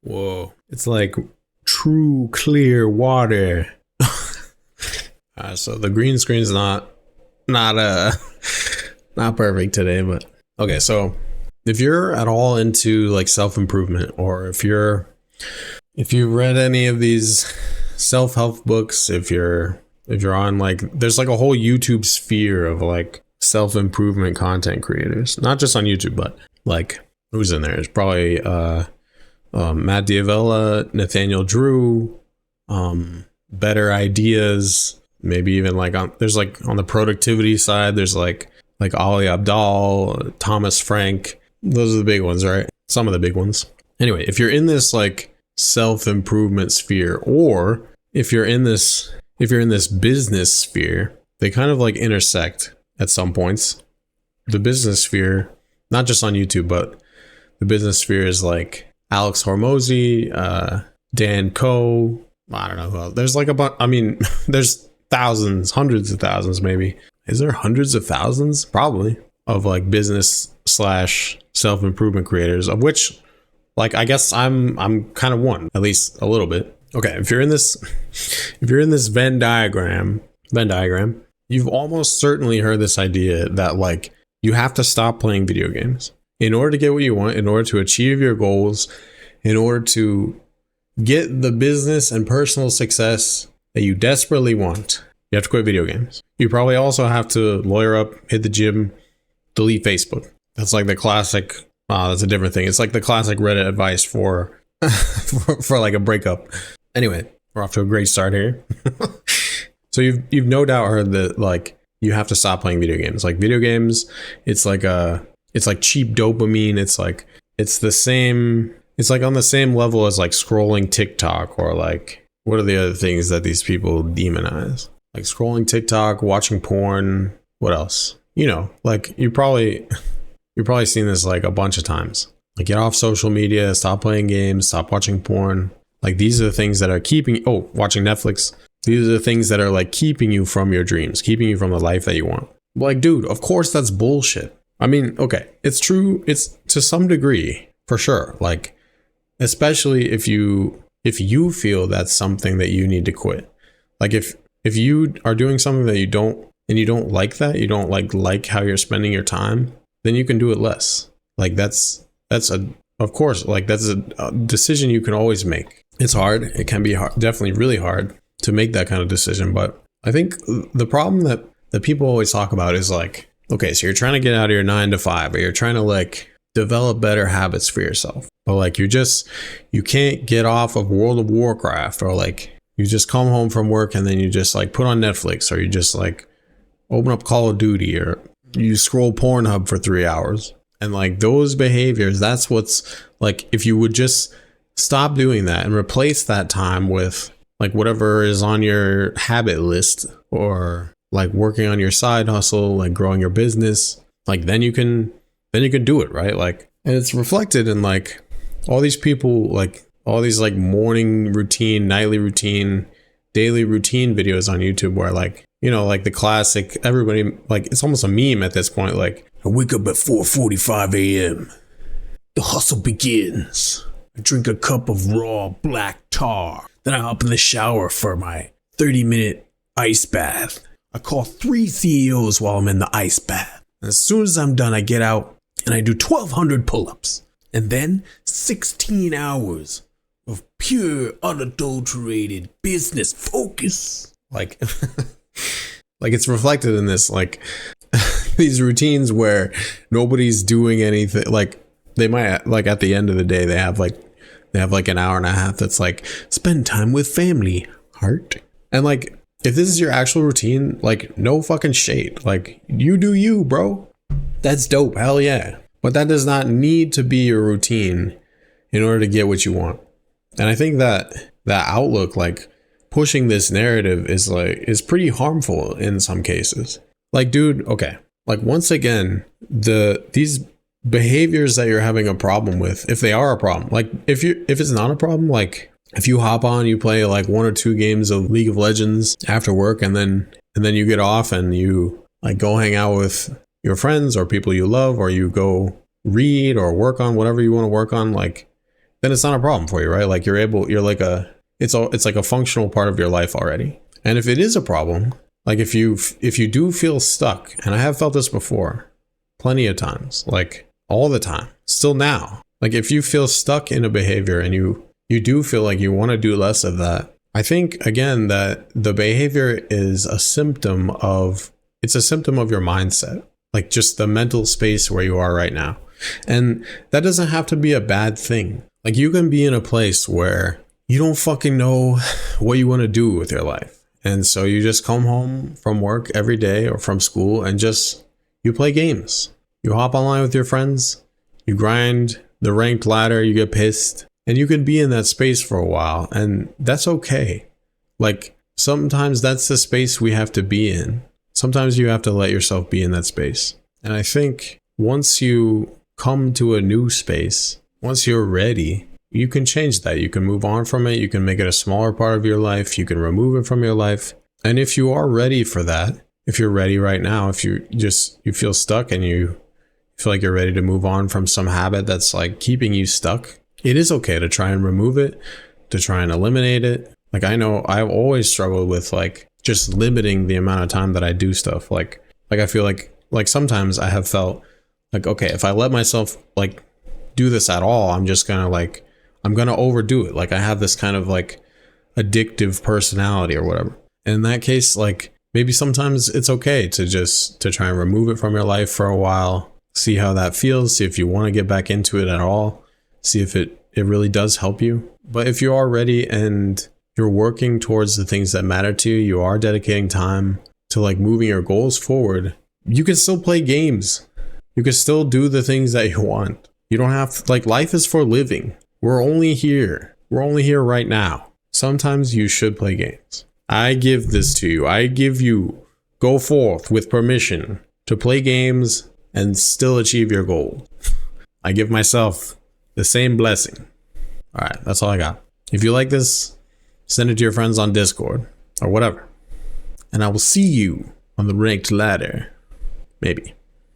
Whoa. It's like true clear water. So the green screen's not not perfect today, but okay. So if you're at all into like self-improvement, or if you've read any of these self-help books, if you're on like, there's like a whole YouTube sphere of like self-improvement content creators, not just on YouTube, but like who's in there? It's probably Matt D'Avella, Nathaniel Drew, Better Ideas, maybe even like there's like on the productivity side, there's like Ali Abdaal, Thomas Frank. Those are the big ones, right? Some of the big ones. Anyway, if you're in this like self-improvement sphere, or if you're in this business sphere, they kind of like intersect at some points. The business sphere, not just on YouTube, but the business sphere is like Alex Hormozy, Dan Coe. I don't know who else. There's like a bunch. I mean, there's thousands, hundreds of thousands, maybe. Is there hundreds of thousands? Probably, of like business / self-improvement creators, of which like I guess I'm kind of one, at least a little bit. Okay, if you're in this Venn diagram, you've almost certainly heard this idea that like you have to stop playing video games in order to get what you want, in order to achieve your goals, in order to get the business and personal success that you desperately want. You have to quit video games. You probably also have to lawyer up, hit the gym, delete Facebook. That's like the classic. That's a different thing. It's like the classic Reddit advice for for like a breakup. Anyway, we're off to a great start here. So you've no doubt heard that like you have to stop playing video games. Like video games, it's like cheap dopamine. It's like it's like on the same level as like scrolling TikTok, or like what are the other things that these people demonize? Like scrolling TikTok, watching porn. What else? You know, like you've probably seen this like a bunch of times. Like get off social media, stop playing games, stop watching porn. Like these are the things that are watching Netflix. These are the things that are like keeping you from your dreams, keeping you from the life that you want. Like, dude, of course that's bullshit. I mean, okay, it's true. It's to some degree, for sure. Like, especially if you feel that's something that you need to quit. Like if you are doing something that you don't like that, you don't like how you're spending your time, then you can do it less. Like that's a decision you can always make. It's hard. It can be hard, definitely really hard to make that kind of decision. But I think the problem that people always talk about is like, okay, so you're trying to get out of your 9 to 5, or you're trying to like develop better habits for yourself. But like you can't get off of World of Warcraft, or like you just come home from work and then you just like put on Netflix, or you just like open up Call of Duty, or you scroll Pornhub for 3 hours. And like those behaviors, that's what's like, if you would just stop doing that and replace that time with like whatever is on your habit list, or like working on your side hustle, like growing your business, like then you can do it, right? Like, and it's reflected in like all these people, like all these like morning routine, nightly routine, daily routine videos on YouTube, where like, you know, like the classic, everybody, like it's almost a meme at this point. Like, I wake up at 4:45 a.m. The hustle begins. I drink a cup of raw black tar. Then I hop in the shower for my 30-minute ice bath. I call 3 CEOs while I'm in the ice bath. And as soon as I'm done, I get out and I do 1,200 pull-ups. And then 16 hours of pure, unadulterated business focus. Like, like it's reflected in this, like these routines where nobody's doing anything. Like they might, like at the end of the day, they have like an hour and a half that's like spend time with family, heart. And like, if this is your actual routine, like no fucking shade. Like you do you, bro. That's dope. Hell yeah. But that does not need to be your routine in order to get what you want. And I think that outlook, like pushing this narrative is pretty harmful in some cases. Like, dude, okay. Like once again, these behaviors that you're having a problem with, if they are a problem, like if it's not a problem, like if you hop on, you play like 1 or 2 games of League of Legends after work, and then you get off and you like go hang out with your friends or people you love, or you go read or work on whatever you want to work on, like then it's not a problem for you, right? Like you're like it's like a functional part of your life already. And if it is a problem, like if you do feel stuck, and I have felt this before plenty of times, like all the time, still now, like if you feel stuck in a behavior and you do feel like you want to do less of that, I think again that the behavior is a symptom of your mindset, like just the mental space where you are right now. And that doesn't have to be a bad thing. Like you can be in a place where you don't fucking know what you want to do with your life. And so you just come home from work every day or from school and you play games. You hop online with your friends, you grind the ranked ladder, you get pissed, and you can be in that space for a while. And that's okay. Like sometimes that's the space we have to be in. Sometimes you have to let yourself be in that space. And I think once you come to a new space, once you're ready, you can change that. You can move on from it. You can make it a smaller part of your life. You can remove it from your life. And if you are ready for that, if you're ready right now, if you feel stuck and you feel like you're ready to move on from some habit that's like keeping you stuck, it is okay to try and remove it, to try and eliminate it. Like I know I've always struggled with like just limiting the amount of time that I do stuff. Like I feel like sometimes I have felt like, okay, if I let myself like do this at all, I'm gonna overdo it. Like I have this kind of like addictive personality or whatever. And in that case, like maybe sometimes it's okay to try and remove it from your life for a while, see how that feels, see if you want to get back into it at all, see if it really does help you. But if you are ready and you're working towards the things that matter to you, you are dedicating time to like moving your goals forward, you can still play games. You can still do the things that you want. You don't have to, like, life is for living. We're only here right now. Sometimes you should play games. I give this to you. I give you, go forth with permission to play games and still achieve your goal. I give myself the same blessing. All right, that's all I got. If you like this, send it to your friends on Discord or whatever. And I will see you on the ranked ladder. Maybe.